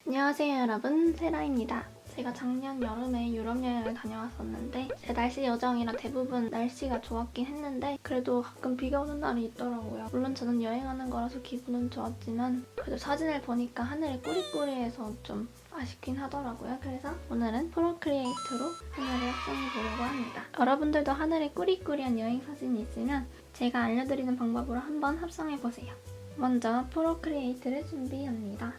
안녕하세요 여러분, 세라입니다. 제가 작년 여름에 유럽 여행을 다녀왔었는데 제 날씨 여정이라 대부분 날씨가 좋았긴 했는데 그래도 가끔 비가 오는 날이 있더라고요. 물론 저는 여행하는 거라서 기분은 좋았지만 그래도 사진을 보니까 하늘이 꾸리꾸리해서 좀 아쉽긴 하더라고요. 그래서 오늘은 프로크리에이트로 하늘을 합성해 보려고 합니다. 여러분들도 하늘에 꾸리꾸리한 여행 사진이 있으면 제가 알려드리는 방법으로 한번 합성해 보세요. 먼저 프로크리에이트를 준비합니다.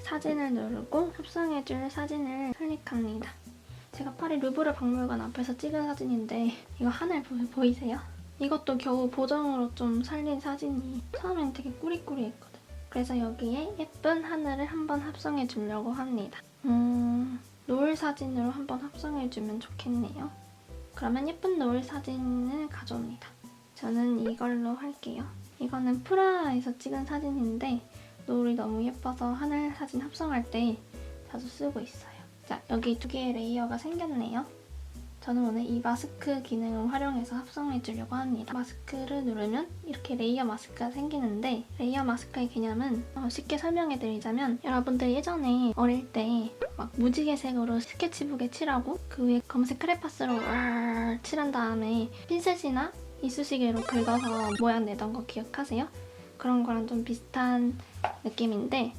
사진을 누르고 합성해줄 사진을 클릭합니다. 제가 파리 루브르 박물관 앞에서 찍은 사진인데 이거 하늘 보이세요? 이것도 겨우 보정으로 좀 살린 사진이 처음엔 되게 꾸리꾸리했거든요. 그래서 여기에 예쁜 하늘을 한번 합성해주려고 합니다. 노을 사진으로 한번 합성해주면 좋겠네요. 그러면 예쁜 노을 사진을 가져옵니다. 저는 이걸로 할게요. 이거는 프라하에서 찍은 사진인데 노을이 너무 예뻐서 하늘 사진 합성할 때 자주 쓰고 있어요. 자, 여기 두 개의 레이어가 생겼네요. 저는 오늘 이 마스크 기능을 활용해서 합성해주려고 합니다. 마스크를 누르면 이렇게 레이어 마스크가 생기는데 레이어 마스크의 개념은 쉽게 설명해드리자면 여러분들 예전에 어릴 때 막 무지개색으로 스케치북에 칠하고 그 위에 검은색 크레파스로 칠한 다음에 핀셋이나 이쑤시개로 긁어서 모양 내던 거 기억하세요? 그런 거랑 좀 비슷한 느낌인데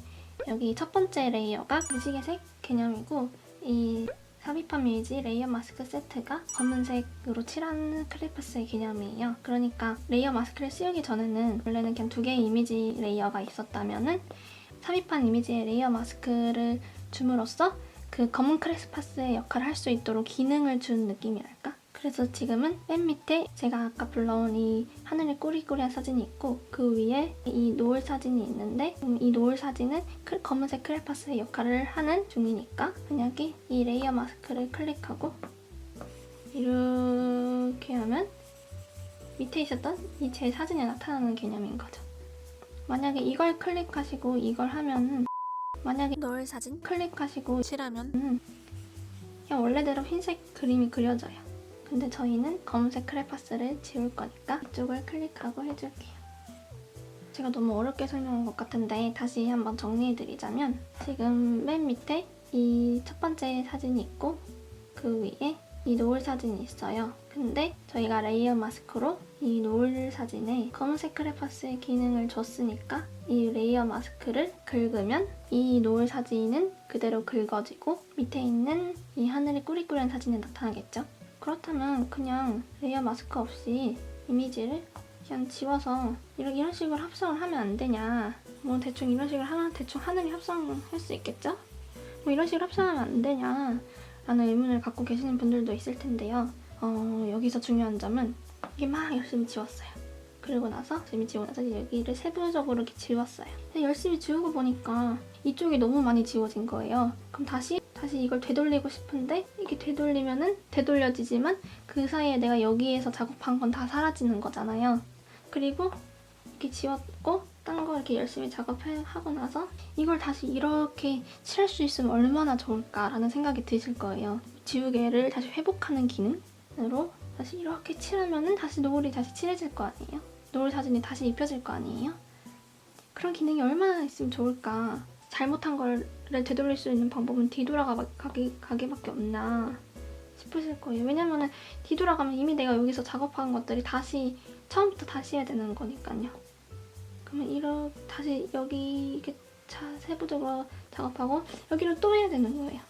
여기 첫 번째 레이어가 무지개색 개념이고 이 삽입한 이미지 레이어 마스크 세트가 검은색으로 칠한 크레파스의 개념이에요. 그러니까 레이어 마스크를 씌우기 전에는 원래는 그냥 두 개의 이미지 레이어가 있었다면은 삽입한 이미지의 레이어 마스크를 줌으로써 그 검은 크레파스의 역할을 할 수 있도록 기능을 준 느낌이랄까? 그래서 지금은 맨 밑에 제가 아까 불러온 이 하늘의 꾸리꾸리한 사진이 있고 그 위에 이 노을 사진이 있는데 이 노을 사진은 검은색 크레파스의 역할을 하는 중이니까 만약에 이 레이어 마스크를 클릭하고 이렇게 하면 밑에 있었던 이 제 사진이 나타나는 개념인 거죠. 만약에 이걸 클릭하시고 이걸 하면은 만약에 노을 사진 클릭하시고 칠하면 그냥 원래대로 흰색 그림이 그려져요. 근데 저희는 검은색 크레파스를 지울 거니까 이쪽을 클릭하고 해줄게요. 제가 너무 어렵게 설명한 것 같은데 다시 한번 정리해드리자면 지금 맨 밑에 이 첫 번째 사진이 있고 그 위에 이 노을 사진이 있어요. 근데 저희가 레이어 마스크로 이 노을 사진에 검은색 크레파스의 기능을 줬으니까 이 레이어 마스크를 긁으면 이 노을 사진은 그대로 긁어지고 밑에 있는 이 하늘이 꾸리꾸리한 사진이 나타나겠죠? 그렇다면 그냥 레이어 마스크 없이 이미지를 그냥 지워서 이런 식으로 합성을 하면 안 되냐. 뭐 대충 이런 식으로 하면 대충 하늘이 합성할 수 있겠죠? 뭐 이런 식으로 합성하면 안 되냐 라는 의문을 갖고 계시는 분들도 있을 텐데요. 여기서 중요한 점은 이게 막 열심히 지웠어요. 그리고 나서 열심히 지우고 나서 여기를 세부적으로 이렇게 지웠어요. 열심히 지우고 보니까 이쪽이 너무 많이 지워진 거예요. 그럼 다시 이걸 되돌리고 싶은데 이게 되돌리면은 되돌려지지만 그 사이에 내가 여기에서 작업한 건 다 사라지는 거잖아요. 그리고 이렇게 지웠고 딴 거 이렇게 열심히 작업하고 나서 이걸 다시 이렇게 칠할 수 있으면 얼마나 좋을까라는 생각이 드실 거예요. 지우개를 다시 회복하는 기능으로 다시 이렇게 칠하면은 다시 노을이 다시 칠해질 거 아니에요? 노을 사진이 다시 입혀질 거 아니에요? 그런 기능이 얼마나 있으면 좋을까? 잘못한 거를 되돌릴 수 있는 방법은 뒤돌아가기밖에 없나 싶으실 거예요. 왜냐면은 뒤돌아가면 이미 내가 여기서 작업한 것들이 다시 처음부터 다시 해야 되는 거니까요. 그러면 이렇게 다시 여기 이렇게 세부적으로 작업하고 여기를 또 해야 되는 거예요.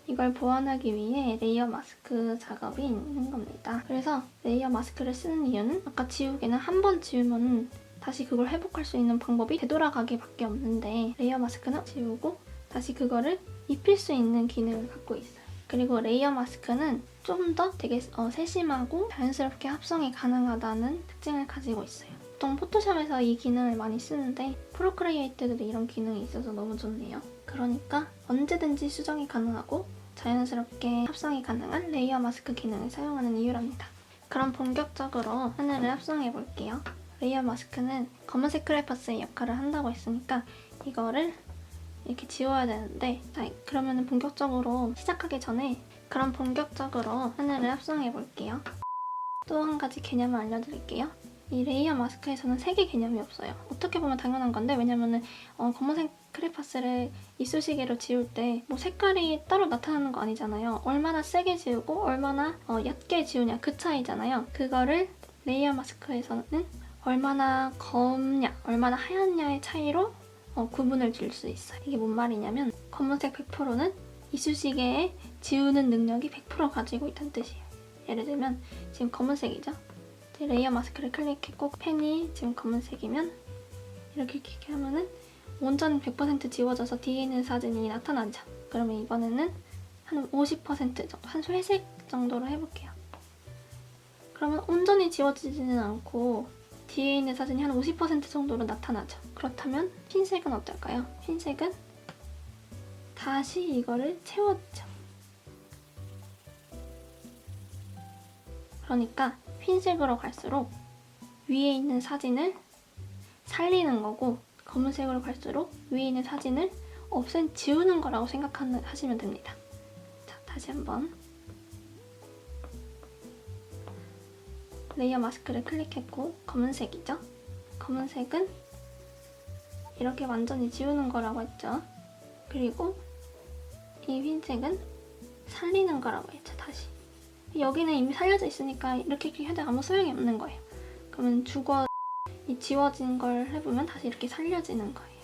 이걸 보완하기 위해 레이어 마스크 작업이 있는 겁니다. 그래서 레이어 마스크를 쓰는 이유는 아까 지우개는 한 번 지우면 다시 그걸 회복할 수 있는 방법이 되돌아가기밖에 없는데 레이어 마스크는 지우고 다시 그거를 입힐 수 있는 기능을 갖고 있어요. 그리고 레이어 마스크는 좀 더 되게 세심하고 자연스럽게 합성이 가능하다는 특징을 가지고 있어요. 보통 포토샵에서 이 기능을 많이 쓰는데 프로크리에이트도 이런 기능이 있어서 너무 좋네요. 그러니까 언제든지 수정이 가능하고 자연스럽게 합성이 가능한 레이어 마스크 기능을 사용하는 이유랍니다. 그럼 본격적으로 하늘을 합성해 볼게요. 레이어 마스크는 검은색 크레파스의 역할을 한다고 했으니까 이거를 이렇게 지워야 되는데 자, 그러면 본격적으로 시작하기 전에 그럼 본격적으로 하늘을 합성해 볼게요. 또 한 가지 개념을 알려드릴게요. 이 레이어 마스크에서는 색의 개념이 없어요. 어떻게 보면 당연한 건데 왜냐면은 검은색 크레파스를 이쑤시개로 지울 때 뭐 색깔이 따로 나타나는 거 아니잖아요. 얼마나 세게 지우고 얼마나 얕게 지우냐 그 차이잖아요. 그거를 레이어 마스크에서는 얼마나 검냐, 얼마나 하얗냐의 차이로 구분을 줄 수 있어요. 이게 뭔 말이냐면 검은색 100%는 이쑤시개에 지우는 능력이 100% 가지고 있다는 뜻이에요. 예를 들면 지금 검은색이죠? 레이어 마스크를 클릭했고 펜이 지금 검은색이면 이렇게 하면은 완전 100% 지워져서 뒤에 있는 사진이 나타나죠. 그러면 이번에는 한 50% 정도, 한 회색 정도로 해볼게요. 그러면 온전히 지워지지는 않고 뒤에 있는 사진이 한 50% 정도로 나타나죠. 그렇다면 흰색은 어떨까요? 흰색은 다시 이거를 채웠죠. 그러니까 흰색으로 갈수록 위에 있는 사진을 살리는 거고 검은색으로 갈수록 위에 있는 사진을 지우는 거라고 생각하시면 됩니다. 자, 다시 한번 레이어 마스크를 클릭했고 검은색이죠? 검은색은 이렇게 완전히 지우는 거라고 했죠. 그리고 이 흰색은 살리는 거라고 했죠. 다시 여기는 이미 살려져 있으니까 이렇게 해도 아무 소용이 없는 거예요. 그러면 이 지워진 걸 해보면 다시 이렇게 살려지는 거예요.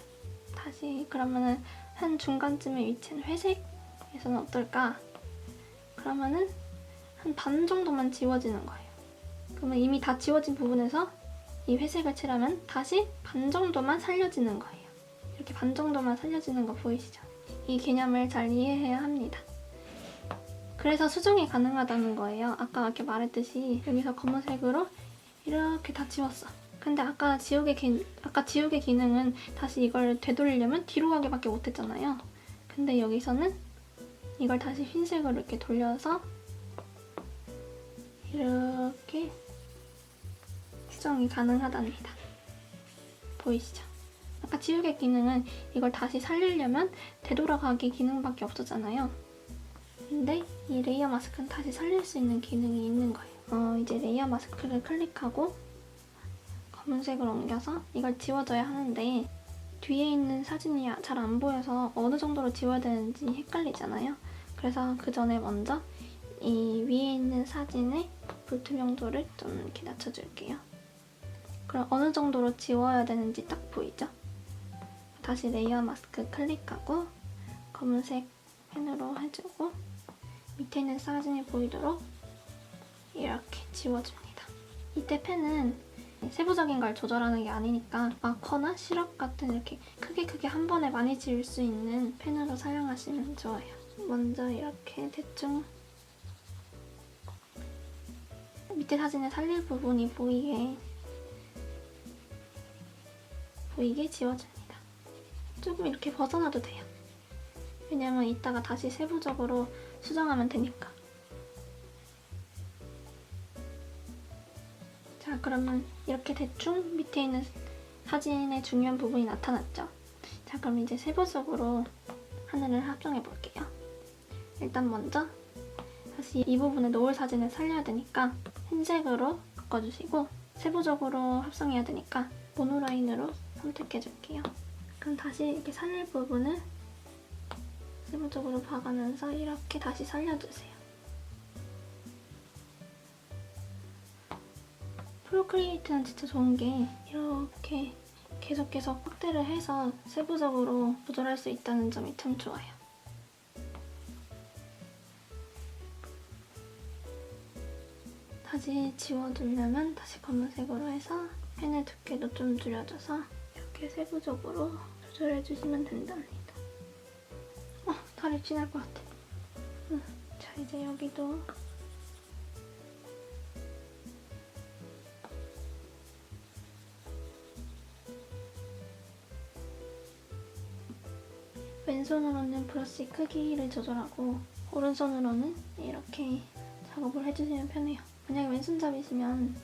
다시 그러면은 한 중간쯤에 위치한 회색에서는 어떨까? 그러면은 한 반 정도만 지워지는 거예요. 그러면 이미 다 지워진 부분에서 이 회색을 칠하면 다시 반 정도만 살려지는 거예요. 이렇게 반 정도만 살려지는 거 보이시죠? 이 개념을 잘 이해해야 합니다. 그래서 수정이 가능하다는 거예요. 아까 이렇게 말했듯이 여기서 검은색으로 이렇게 다 지웠어. 근데 아까 지우개 기능은 다시 이걸 되돌리려면 뒤로 가기밖에 못했잖아요. 근데 여기서는 이걸 다시 흰색으로 이렇게 돌려서 이렇게 수정이 가능하답니다. 보이시죠? 아까 지우개 기능은 이걸 다시 살리려면 되돌아가기 기능밖에 없었잖아요. 근데 이 레이어 마스크는 다시 살릴 수 있는 기능이 있는 거예요. 이제 레이어 마스크를 클릭하고 검은색으로 옮겨서 이걸 지워줘야 하는데 뒤에 있는 사진이 잘 안 보여서 어느 정도로 지워야 되는지 헷갈리잖아요. 그래서 그 전에 먼저 이 위에 있는 사진의 불투명도를 좀 이렇게 낮춰줄게요. 그럼 어느 정도로 지워야 되는지 딱 보이죠? 다시 레이어 마스크 클릭하고 검은색 펜으로 해주고 밑에 있는 사진이 보이도록 이렇게 지워줍니다. 이때 펜은 세부적인 걸 조절하는 게 아니니까 마커나 시럽 같은 이렇게 크게 한 번에 많이 지울 수 있는 펜으로 사용하시면 좋아요. 먼저 이렇게 대충 밑에 사진에 살릴 부분이 보이게 지워줍니다. 조금 이렇게 벗어나도 돼요. 왜냐면 이따가 다시 세부적으로 수정하면 되니까. 자, 그러면 이렇게 대충 밑에 있는 사진의 중요한 부분이 나타났죠? 자, 그럼 이제 세부적으로 하늘을 합성해 볼게요. 일단 먼저 다시 이 부분에 노을 사진을 살려야 되니까 흰색으로 바꿔주시고 세부적으로 합성해야 되니까 모노라인으로 선택해 줄게요. 그럼 다시 이렇게 살릴 부분을 세부적으로 봐가면서 이렇게 다시 살려주세요. 프로크리에이트는 진짜 좋은 게 이렇게 계속 확대를 해서 세부적으로 조절할 수 있다는 점이 참 좋아요. 다시 지워두려면 다시 검은색으로 해서 펜의 두께도 좀 줄여줘서 이렇게 세부적으로 조절해주시면 된답니다. 다리 지날 것 같아. 자, 이제 여기도 왼손으로는 브러쉬 크기를 조절하고 오른손으로는 이렇게 작업을 해주시면 편해요. 만약에 왼손잡이시면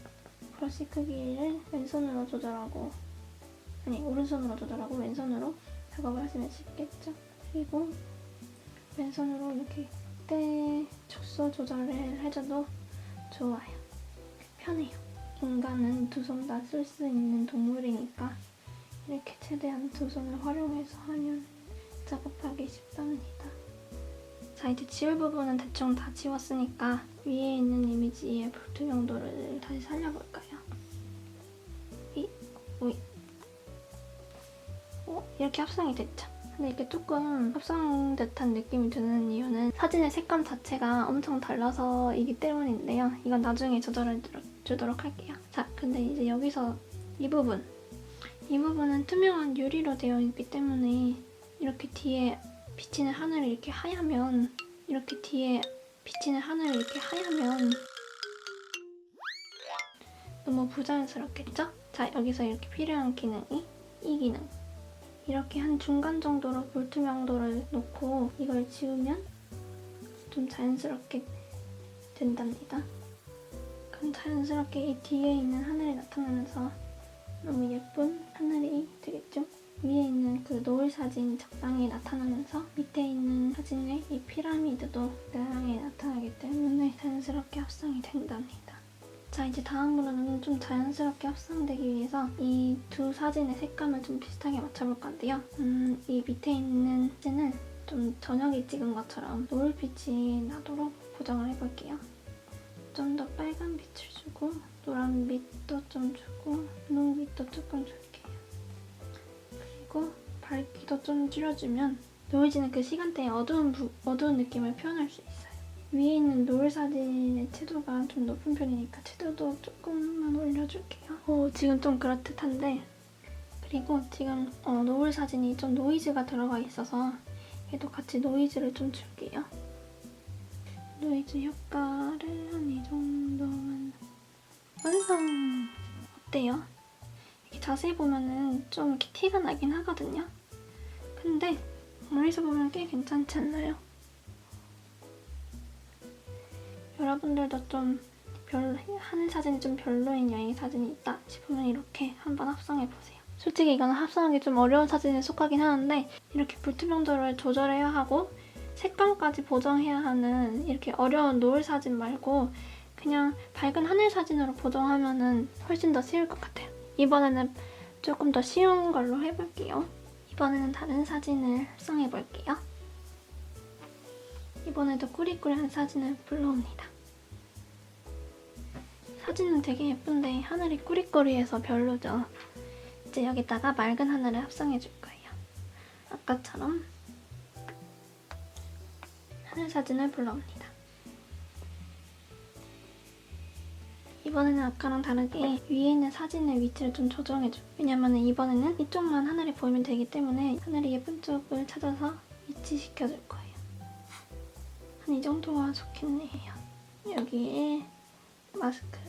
브러쉬 크기를 오른손으로 조절하고 왼손으로 작업을 하시면 쉽겠죠? 그리고 왼손으로 이렇게 때 축소 조절을 해줘도 좋아요. 편해요. 인간은 두 손 다 쓸 수 있는 동물이니까 이렇게 최대한 두 손을 활용해서 하면 작업하기 쉽답니다. 자, 이제 지울 부분은 대충 다 지웠으니까 위에 있는 이미지의 불투명도를 다시 살려볼까요? 오이. 이렇게 합성이 됐죠? 근데 이게 조금 합성듯한 느낌이 드는 이유는 사진의 색감 자체가 엄청 달라서이기 때문인데요. 이건 나중에 조절해 주도록 할게요. 자, 근데 이제 여기서 이 부분은 투명한 유리로 되어 있기 때문에 이렇게 뒤에 비치는 하늘이 이렇게 하얗면 너무 부자연스럽겠죠? 자, 여기서 이렇게 필요한 기능이 이 기능. 이렇게 한 중간 정도로 불투명도를 놓고 이걸 지우면 좀 자연스럽게 된답니다. 그럼 자연스럽게 이 뒤에 있는 하늘이 나타나면서 너무 예쁜 하늘이 되겠죠? 위에 있는 그 노을 사진이 적당히 나타나면서 밑에 있는 사진의 이 피라미드도 다양하게 나타나기 때문에 자연스럽게 합성이 된답니다. 자, 이제 다음으로는 좀 자연스럽게 합성되기 위해서 이 두 사진의 색감을 좀 비슷하게 맞춰볼 건데요. 이 밑에 있는 사진을 좀 저녁에 찍은 것처럼 노을빛이 나도록 보정을 해볼게요. 좀 더 빨간 빛을 주고 노란 빛도 좀 주고 분홍빛도 조금 줄게요. 그리고 밝기도 좀 줄여주면 노을지는 그 시간대에 어두운 느낌을 표현할 수 있어요. 위에 있는 노을 사진의 채도가 좀 높은 편이니까 채도도 조금만 올려줄게요. 지금 좀 그럴듯한데 그리고 지금 노을 사진이 좀 노이즈가 들어가 있어서 얘도 같이 노이즈를 좀 줄게요. 노이즈 효과를 한 이 정도만 완성! 어때요? 이렇게 자세히 보면은 좀 이렇게 티가 나긴 하거든요? 근데 멀리서 보면 꽤 괜찮지 않나요? 여러분들도 좀 하늘 사진이 좀 별로인 여행 사진이 있다 싶으면 이렇게 한번 합성해보세요. 솔직히 이거는 합성하기 좀 어려운 사진에 속하긴 하는데 이렇게 불투명도를 조절해야 하고 색감까지 보정해야 하는 이렇게 어려운 노을 사진 말고 그냥 밝은 하늘 사진으로 보정하면 훨씬 더 쉬울 것 같아요. 이번에는 조금 더 쉬운 걸로 해볼게요. 이번에는 다른 사진을 합성해볼게요. 이번에도 꾸리꾸리한 사진을 불러옵니다. 사진은 되게 예쁜데 하늘이 꾸리꾸리해서 별로죠. 이제 여기다가 맑은 하늘을 합성해줄 거예요. 아까처럼 하늘 사진을 불러옵니다. 이번에는 아까랑 다르게 위에 있는 사진의 위치를 좀 조정해줘. 왜냐면 이번에는 이쪽만 하늘이 보이면 되기 때문에 하늘이 예쁜 쪽을 찾아서 위치시켜줄 거예요. 한 이 정도가 좋겠네요. 여기에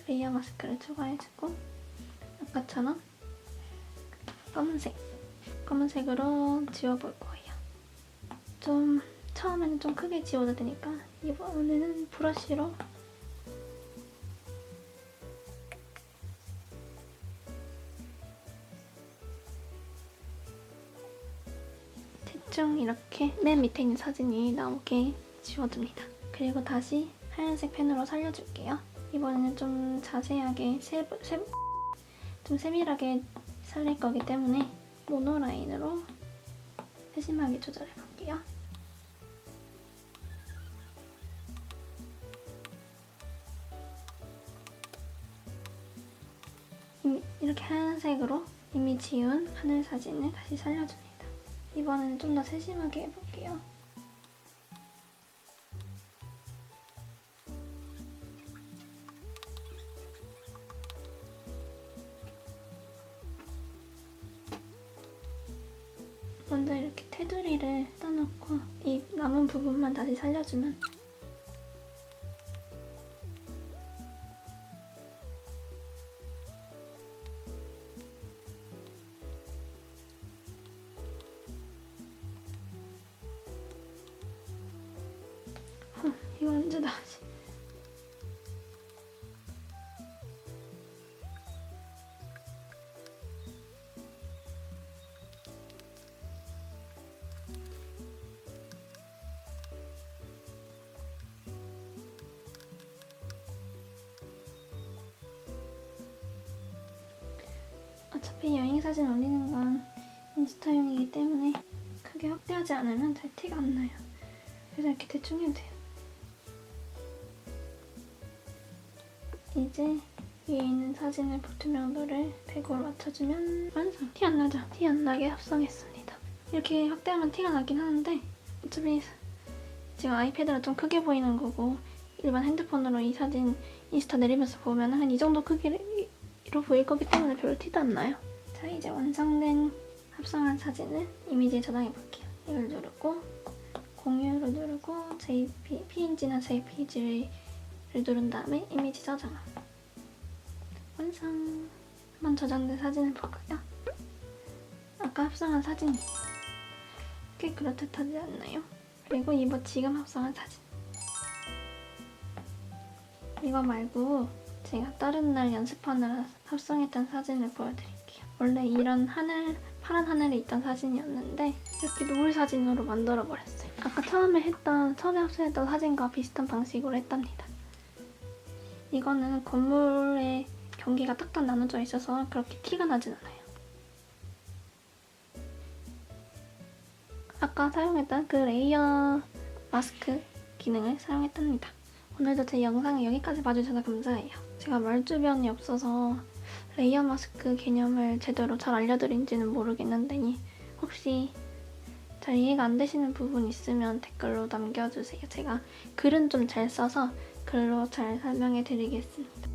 레이어 마스크를 추가해주고 아까처럼 검은색으로 지워볼 거예요. 좀 처음에는 좀 크게 지워도 되니까 이번에는 브러쉬로 대충 이렇게 맨 밑에 있는 사진이 나오게 지워줍니다. 그리고 다시 하얀색 펜으로 살려줄게요. 이번에는 좀 자세하게 좀 세밀하게 살릴 거기 때문에 모노라인으로 세심하게 조절해볼게요. 이렇게 하얀색으로 이미 지운 하늘 사진을 다시 살려줍니다. 이번에는 좀 더 세심하게 해볼게요. 먼저 이렇게 테두리를 떠놓고 이 남은 부분만 다시 살려주면 이거 언제 나오지? 어차피 여행 사진 올리는 건 인스타용이기 때문에 크게 확대하지 않으면 잘 티가 안 나요. 그래서 이렇게 대충 해도 돼요. 이제 위에 있는 사진을 보트명도를 100으로 맞춰주면 완성! 티 안 나죠? 티 안 나게 합성했습니다. 이렇게 확대하면 티가 나긴 하는데 어차피 지금 아이패드가 좀 크게 보이는 거고 일반 핸드폰으로 이 사진 인스타 내리면서 보면 한 이 정도 크기로 보일 거기 때문에 별로 티도 안 나요. 자, 이제 완성된 합성한 사진을 이미지에 저장해 볼게요. 이걸 누르고 공유를 누르고 PNG나 JPG를 누른 다음에 이미지 저장. 완성! 한번 저장된 사진을 볼까요? 아까 합성한 사진이 꽤 그럴듯하지 않나요? 그리고 지금 합성한 사진. 이거 말고 제가 다른 날 연습하느라 합성했던 사진을 보여드릴게요. 원래 이런 파란 하늘에 있던 사진이었는데 이렇게 노을 사진으로 만들어버렸어요. 아까 처음에 합성했던 사진과 비슷한 방식으로 했답니다. 이거는 건물에 경계가 딱딱 나눠져 있어서 그렇게 티가 나진 않아요. 아까 사용했던 그 레이어 마스크 기능을 사용했답니다. 오늘도 제 영상을 여기까지 봐주셔서 감사해요. 제가 말주변이 없어서 레이어 마스크 개념을 제대로 잘 알려드린지는 모르겠는데 혹시 잘 이해가 안 되시는 부분 있으면 댓글로 남겨주세요. 제가 글은 좀 잘 써서 글로 잘 설명해 드리겠습니다.